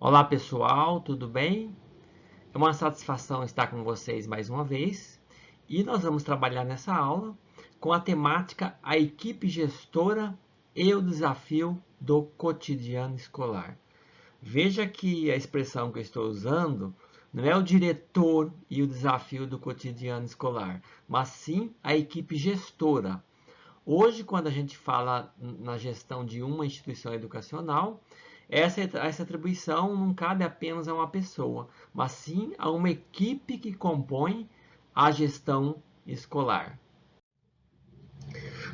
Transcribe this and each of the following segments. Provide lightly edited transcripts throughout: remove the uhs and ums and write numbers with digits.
Olá pessoal, tudo bem? É uma satisfação estar com vocês mais uma vez e nós vamos trabalhar nessa aula com a temática A Equipe Gestora e o Desafio do Cotidiano Escolar. Veja que a expressão que eu estou usando não é o diretor e o desafio do cotidiano escolar, mas sim a equipe gestora. Hoje, quando a gente fala na gestão de uma instituição educacional, essa atribuição não cabe apenas a uma pessoa, mas sim a uma equipe que compõe a gestão escolar.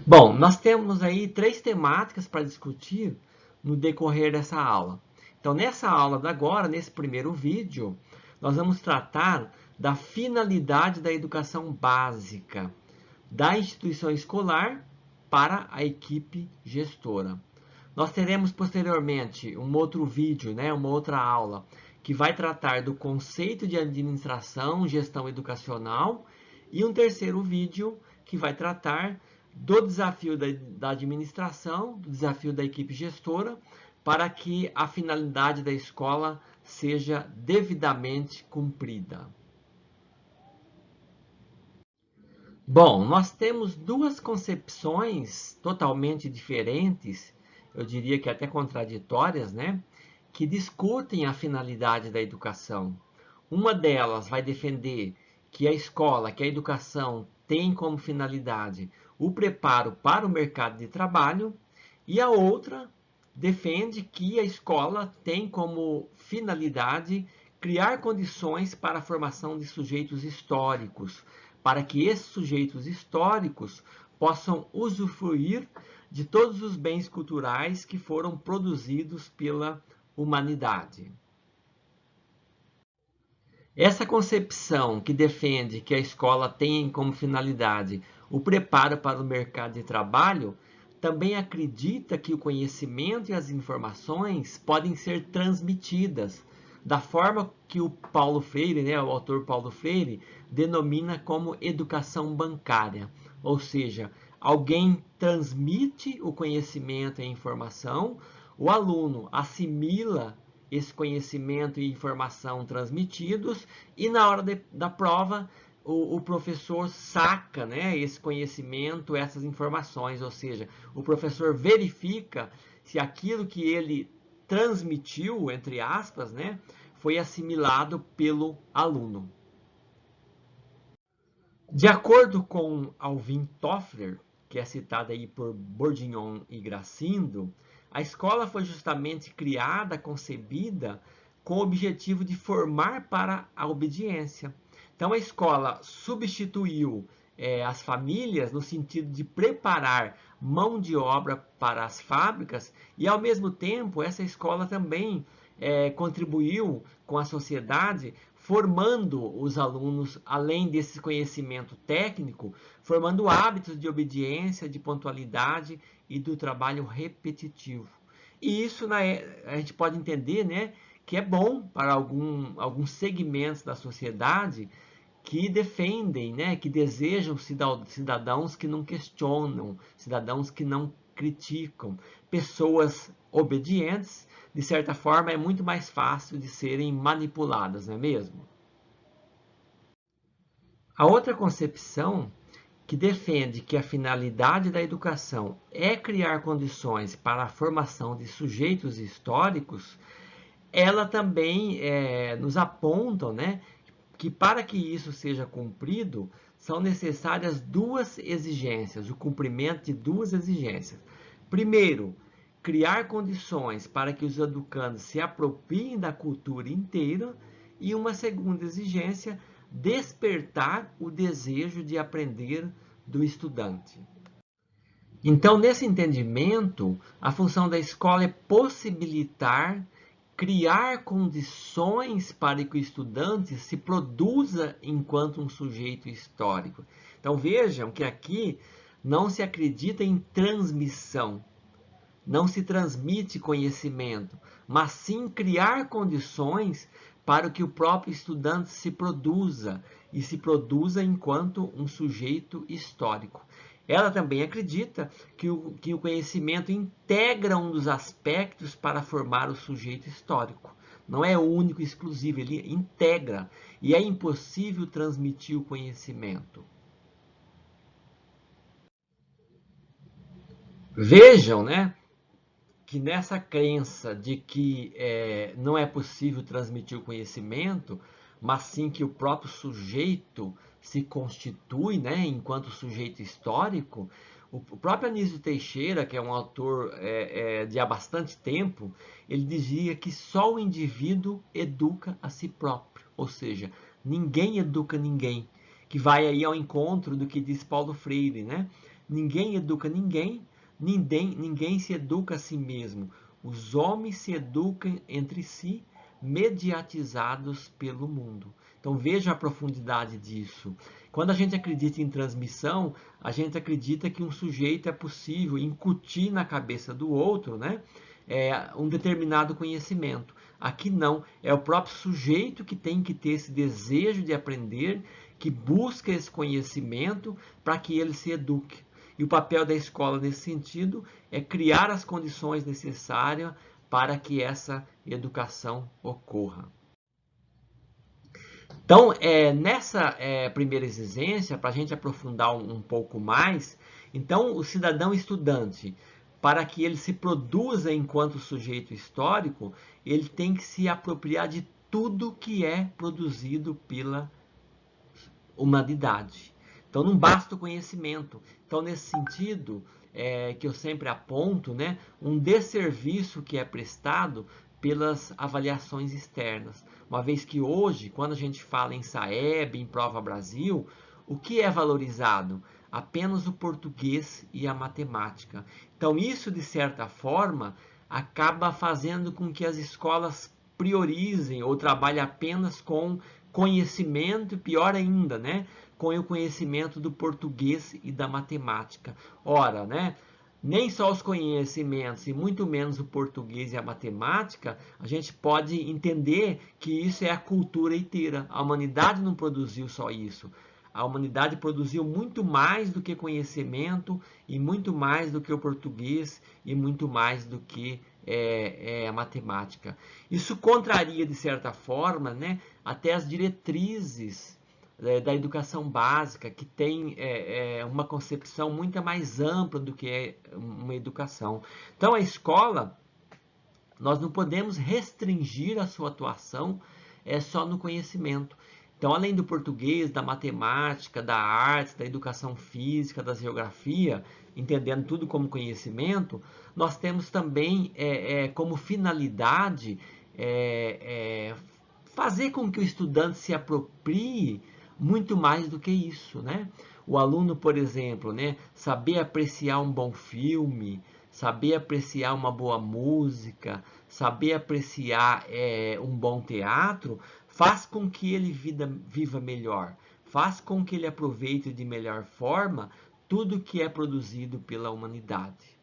Bom, nós temos aí três temáticas para discutir no decorrer dessa aula. Então, nessa aula da agora, nesse primeiro vídeo, nós vamos tratar da finalidade da educação básica da instituição escolar para a equipe gestora. Nós teremos posteriormente um outro vídeo, né, uma outra aula, que vai tratar do conceito de administração, gestão educacional, e um terceiro vídeo que vai tratar do desafio da administração, do desafio da equipe gestora, para que a finalidade da escola seja devidamente cumprida. Bom, nós temos duas concepções totalmente diferentes, eu diria que até contraditórias, né? Que discutem a finalidade da educação. Uma delas vai defender que a escola, que a educação tem como finalidade o preparo para o mercado de trabalho, e a outra defende que a escola tem como finalidade criar condições para a formação de sujeitos históricos, para que esses sujeitos históricos possam usufruir de todos os bens culturais que foram produzidos pela humanidade. Essa concepção que defende que a escola tem como finalidade o preparo para o mercado de trabalho também acredita que o conhecimento e as informações podem ser transmitidas da forma que o Paulo Freire, né, o autor Paulo Freire, denomina como educação bancária. Ou seja, alguém transmite o conhecimento e a informação, o aluno assimila esse conhecimento e informação transmitidos e na hora da prova o professor saca, né, esse conhecimento, essas informações, ou seja, o professor verifica se aquilo que ele transmitiu, entre aspas, né, foi assimilado pelo aluno. De acordo com Alvin Toffler, que é citado aí por Bourdieu e Gracindo, a escola foi justamente criada, concebida, com o objetivo de formar para a obediência. Então, a escola substituiu as famílias no sentido de preparar mão de obra para as fábricas e, ao mesmo tempo, essa escola também contribuiu com a sociedade, formando os alunos, além desse conhecimento técnico, formando hábitos de obediência, de pontualidade e do trabalho repetitivo. E isso, né, a gente pode entender, né, que é bom para alguns segmentos da sociedade que defendem, né, que desejam cidadãos que não questionam, cidadãos que não criticam, pessoas obedientes, de certa forma é muito mais fácil de serem manipuladas, não é mesmo? A outra concepção que defende que a finalidade da educação é criar condições para a formação de sujeitos históricos, ela também nos aponta, né, que para que isso seja cumprido, são necessárias duas exigências, o cumprimento de duas exigências. Primeiro, criar condições para que os educandos se apropriem da cultura inteira, e uma segunda exigência, despertar o desejo de aprender do estudante. Então, nesse entendimento, a função da escola é possibilitar, criar condições para que o estudante se produza enquanto um sujeito histórico. Então, vejam que aqui não se acredita em transmissão, não se transmite conhecimento, mas sim criar condições para que o próprio estudante se produza e se produza enquanto um sujeito histórico. Ela também acredita que o conhecimento integra um dos aspectos para formar o sujeito histórico. não é único e exclusivo, ele integra. E é impossível transmitir o conhecimento. Vejam, né, que nessa crença de que não é possível transmitir o conhecimento, mas sim que o próprio sujeito se constitui, né, enquanto sujeito histórico, o próprio Anísio Teixeira, que é um autor de há bastante tempo, ele dizia que só o indivíduo educa a si próprio, ou seja, ninguém educa ninguém, que vai aí ao encontro do que diz Paulo Freire, né? Ninguém educa ninguém, ninguém se educa a si mesmo. Os homens se educam entre si, mediatizados pelo mundo. Então veja a profundidade disso. Quando a gente acredita em transmissão, a gente acredita que um sujeito é possível incutir na cabeça do outro, né, um determinado conhecimento. Aqui não, é o próprio sujeito que tem que ter esse desejo de aprender, que busca esse conhecimento para que ele se eduque. E o papel da escola nesse sentido é criar as condições necessárias para que essa educação ocorra. Então, nessa primeira exigência, para a gente aprofundar um pouco mais, então o cidadão estudante, para que ele se produza enquanto sujeito histórico, ele tem que se apropriar de tudo que é produzido pela humanidade. Então não basta o conhecimento. Então, nesse sentido, que eu sempre aponto, né, um desserviço que é prestado pelas avaliações externas. Uma vez que hoje, quando a gente fala em Saeb, em Prova Brasil, o que é valorizado? Apenas o português e a matemática. Então, isso, de certa forma, acaba fazendo com que as escolas priorizem ou trabalhem apenas com conhecimento, e pior ainda, né, com o conhecimento do português e da matemática. Ora, né, nem só os conhecimentos e muito menos o português e a matemática, a gente pode entender que isso é a cultura inteira. A humanidade não produziu só isso. A humanidade produziu muito mais do que conhecimento e muito mais do que o português e muito mais do que a matemática. Isso contraria, de certa forma, né, até as diretrizes da educação básica, que tem uma concepção muito mais ampla do que uma educação. Então, a escola, nós não podemos restringir a sua atuação só no conhecimento. Então, além do português, da matemática, da arte, da educação física, da geografia, entendendo tudo como conhecimento, nós temos também como finalidade fazer com que o estudante se aproprie muito mais do que isso, né? O aluno, por exemplo, né, saber apreciar um bom filme, saber apreciar uma boa música, saber apreciar um bom teatro, faz com que ele viva melhor, faz com que ele aproveite de melhor forma tudo que é produzido pela humanidade.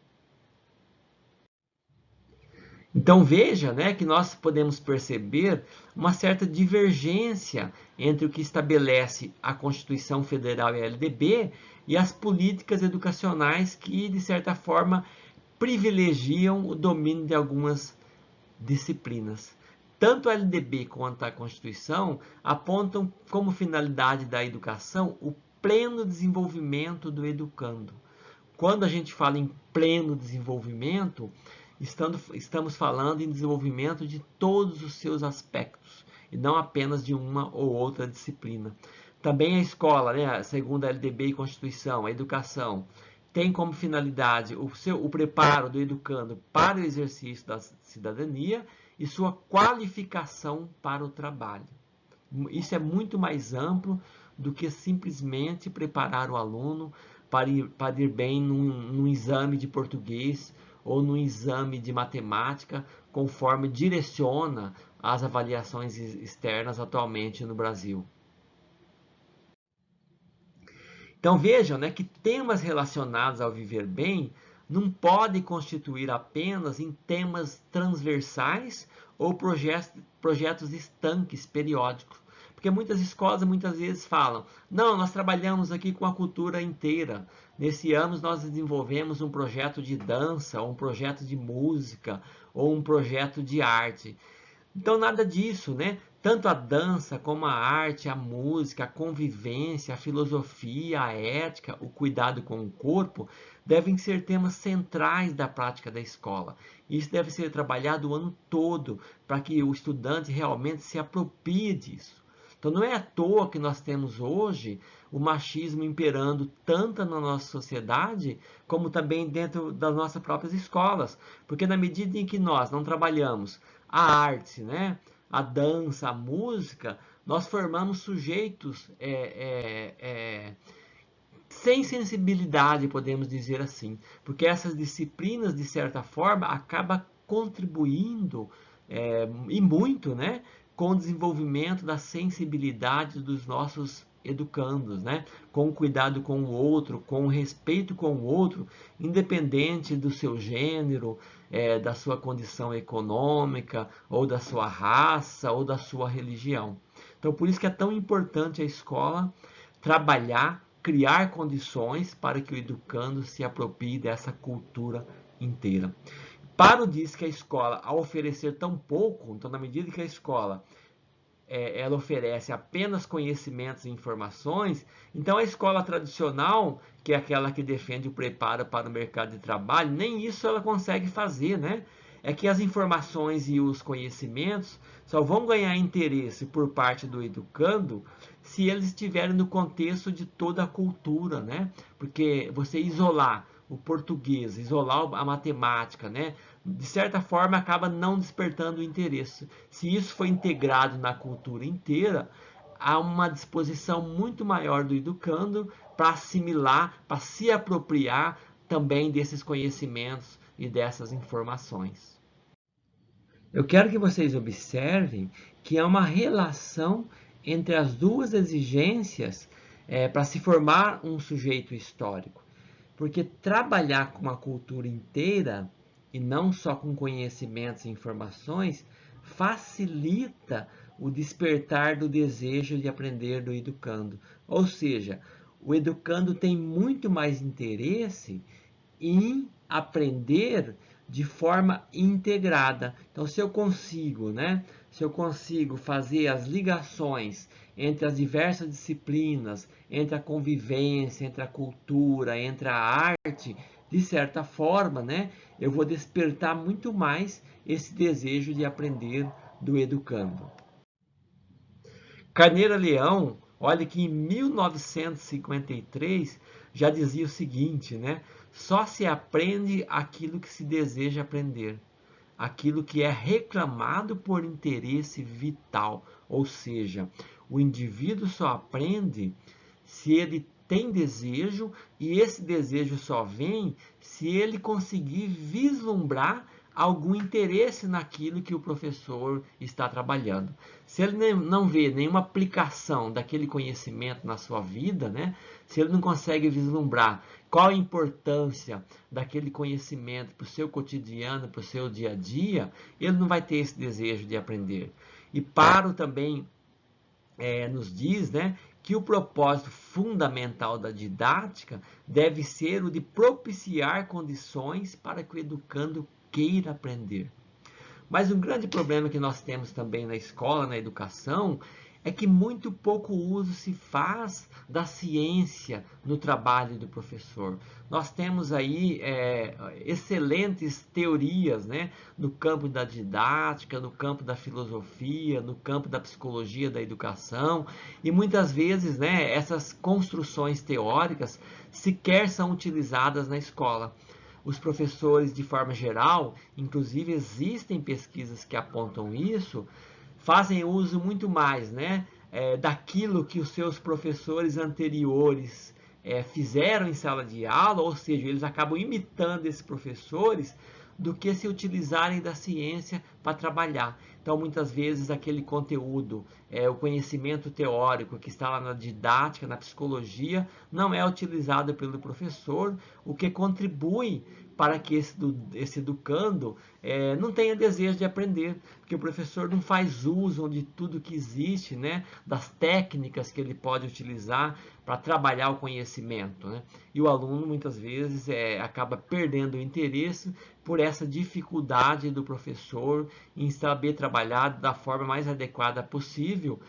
Então veja, né, que nós podemos perceber uma certa divergência entre o que estabelece a Constituição Federal e a LDB e as políticas educacionais que, de certa forma, privilegiam o domínio de algumas disciplinas. Tanto a LDB quanto a Constituição apontam como finalidade da educação o pleno desenvolvimento do educando. Quando a gente fala em pleno desenvolvimento, estamos falando em desenvolvimento de todos os seus aspectos, e não apenas de uma ou outra disciplina. Também a escola, né, segundo a LDB e Constituição, a educação, tem como finalidade o preparo do educando para o exercício da cidadania e sua qualificação para o trabalho. Isso é muito mais amplo do que simplesmente preparar o aluno para ir bem num exame de português ou num exame de matemática, conforme direciona as avaliações externas atualmente no Brasil. Então vejam, né, que temas relacionados ao viver bem não podem constituir apenas em temas transversais ou projetos estanques, periódicos. Porque muitas escolas muitas vezes falam, não, nós trabalhamos aqui com a cultura inteira. Nesse ano nós desenvolvemos um projeto de dança, ou um projeto de música, ou um projeto de arte. Então, nada disso, né? Tanto a dança como a arte, a música, a convivência, a filosofia, a ética, o cuidado com o corpo devem ser temas centrais da prática da escola. Isso deve ser trabalhado o ano todo para que o estudante realmente se aproprie disso. Então, não é à toa que nós temos hoje o machismo imperando tanto na nossa sociedade, como também dentro das nossas próprias escolas. Porque na medida em que nós não trabalhamos a arte, né, a dança, a música, nós formamos sujeitos sem sensibilidade, podemos dizer assim, porque essas disciplinas, de certa forma, acabam contribuindo e muito, né, com o desenvolvimento da sensibilidade dos nossos educandos, né, com o cuidado com o outro, com o respeito com o outro, independente do seu gênero, da sua condição econômica, ou da sua raça, ou da sua religião. Então, por isso que é tão importante a escola trabalhar, criar condições para que o educando se aproprie dessa cultura inteira. Paro diz que a escola, ao oferecer tão pouco, então na medida que a escola ela oferece apenas conhecimentos e informações, então a escola tradicional, que é aquela que defende o preparo para o mercado de trabalho, nem isso ela consegue fazer, né? É que as informações e os conhecimentos só vão ganhar interesse por parte do educando se eles estiverem no contexto de toda a cultura, né? Porque você isolar o português, isolar a matemática, né? De certa forma acaba não despertando o interesse. Se isso for integrado na cultura inteira, há uma disposição muito maior do educando para assimilar, para se apropriar também desses conhecimentos e dessas informações. Eu quero que vocês observem que há uma relação entre as duas exigências para se formar um sujeito histórico. Porque trabalhar com a cultura inteira, e não só com conhecimentos e informações, facilita o despertar do desejo de aprender do educando. Ou seja, o educando tem muito mais interesse em aprender de forma integrada. Então, se eu consigo, né? Se eu consigo fazer as ligações entre as diversas disciplinas, entre a convivência, entre a cultura, entre a arte, de certa forma, né? Eu vou despertar muito mais esse desejo de aprender do educando. Carneiro Leão, olha que em 1953 já dizia o seguinte, né? Só se aprende aquilo que se deseja aprender, aquilo que é reclamado por interesse vital, ou seja, o indivíduo só aprende se ele tem desejo, e esse desejo só vem se ele conseguir vislumbrar algum interesse naquilo que o professor está trabalhando. Se ele não vê nenhuma aplicação daquele conhecimento na sua vida, né? Se ele não consegue vislumbrar qual a importância daquele conhecimento para o seu cotidiano, para o seu dia a dia, ele não vai ter esse desejo de aprender. E Paro também nos diz, né, que o propósito fundamental da didática deve ser o de propiciar condições para que o educando queira aprender. Mas um grande problema que nós temos também na escola, na educação, é que muito pouco uso se faz da ciência no trabalho do professor. Nós temos aí excelentes teorias, né, no campo da didática, no campo da filosofia, no campo da psicologia da educação, e muitas vezes, né, essas construções teóricas sequer são utilizadas na escola. Os professores, de forma geral, inclusive existem pesquisas que apontam isso, fazem uso muito mais, né, daquilo que os seus professores anteriores fizeram em sala de aula, ou seja, eles acabam imitando esses professores, do que se utilizarem da ciência para trabalhar. Então, muitas vezes, aquele conteúdo, o conhecimento teórico que está lá na didática, na psicologia, não é utilizado pelo professor, o que contribui para que esse educando não tenha desejo de aprender, porque o professor não faz uso de tudo que existe, né, das técnicas que ele pode utilizar para trabalhar o conhecimento, né? E o aluno muitas vezes acaba perdendo o interesse por essa dificuldade do professor em saber trabalhar da forma mais adequada possível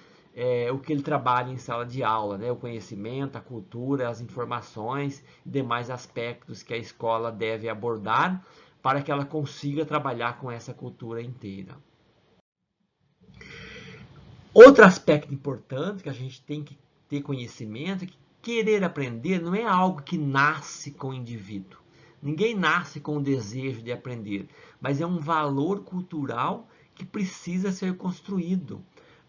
o que ele trabalha em sala de aula, né? O conhecimento, a cultura, as informações e demais aspectos que a escola deve abordar para que ela consiga trabalhar com essa cultura inteira. Outro aspecto importante que a gente tem que ter conhecimento é que querer aprender não é algo que nasce com o indivíduo. Ninguém nasce com o desejo de aprender, mas é um valor cultural que precisa ser construído.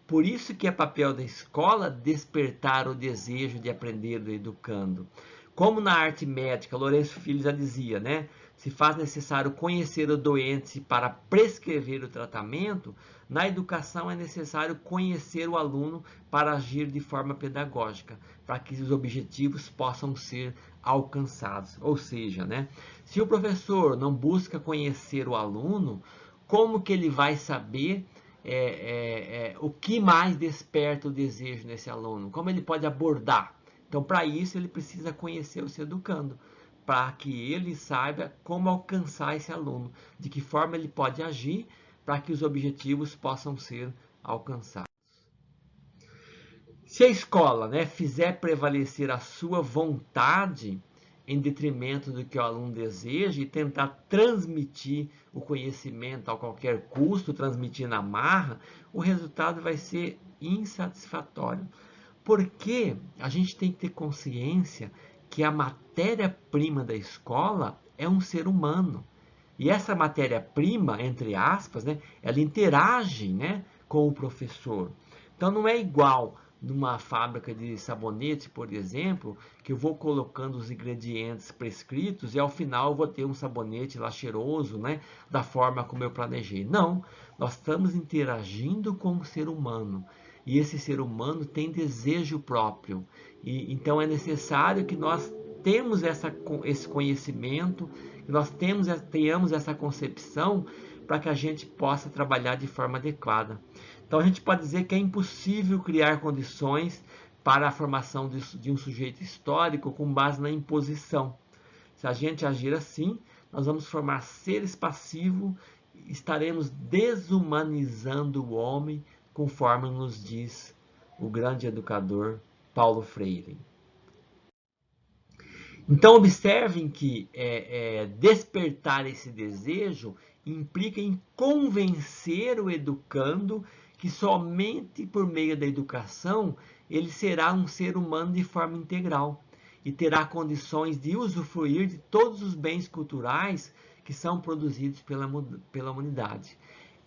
Por isso que é papel da escola despertar o desejo de aprender do educando. Como na arte médica, Lourenço Filho já dizia, né? Se faz necessário conhecer o doente para prescrever o tratamento, na educação é necessário conhecer o aluno para agir de forma pedagógica, para que os objetivos possam ser alcançados. Ou seja, né? Se o professor não busca conhecer o aluno, como que ele vai saber o que mais desperta o desejo nesse aluno? Como ele pode abordar? Então, para isso, ele precisa conhecer o seu educando, para que ele saiba como alcançar esse aluno, de que forma ele pode agir para que os objetivos possam ser alcançados. Se a escola, né, fizer prevalecer a sua vontade em detrimento do que o aluno deseja e tentar transmitir o conhecimento a qualquer custo, transmitir na marra, o resultado vai ser insatisfatório. Porque a gente tem que ter consciência que a matéria-prima da escola é um ser humano. E essa matéria-prima, entre aspas, né, ela interage, né, com o professor. Então não é igual numa fábrica de sabonete, por exemplo, que eu vou colocando os ingredientes prescritos e ao final eu vou ter um sabonete lá cheiroso, né, da forma como eu planejei. Não, nós estamos interagindo com o ser humano. E esse ser humano tem desejo próprio. E então é necessário que nós temos esse conhecimento, que nós tenhamos essa concepção para que a gente possa trabalhar de forma adequada. Então a gente pode dizer que é impossível criar condições para a formação de um sujeito histórico com base na imposição. Se a gente agir assim, nós vamos formar seres passivos, estaremos desumanizando o homem, conforme nos diz o grande educador Paulo Freire. Então, observem que despertar esse desejo implica em convencer o educando que somente por meio da educação ele será um ser humano de forma integral e terá condições de usufruir de todos os bens culturais que são produzidos pela humanidade.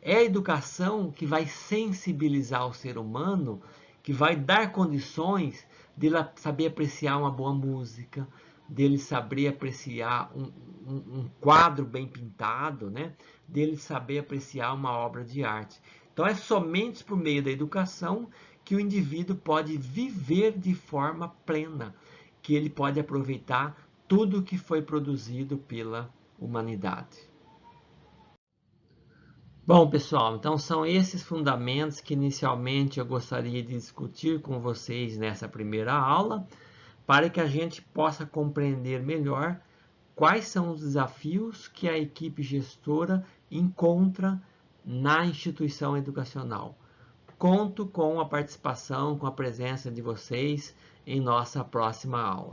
É a educação que vai sensibilizar o ser humano, que vai dar condições dele saber apreciar uma boa música, dele saber apreciar um quadro bem pintado, né? Dele saber apreciar uma obra de arte. Então é somente por meio da educação que o indivíduo pode viver de forma plena, que ele pode aproveitar tudo que foi produzido pela humanidade. Bom, pessoal, então são esses fundamentos que inicialmente eu gostaria de discutir com vocês nessa primeira aula, para que a gente possa compreender melhor quais são os desafios que a equipe gestora encontra na instituição educacional. Conto com a participação, com a presença de vocês em nossa próxima aula.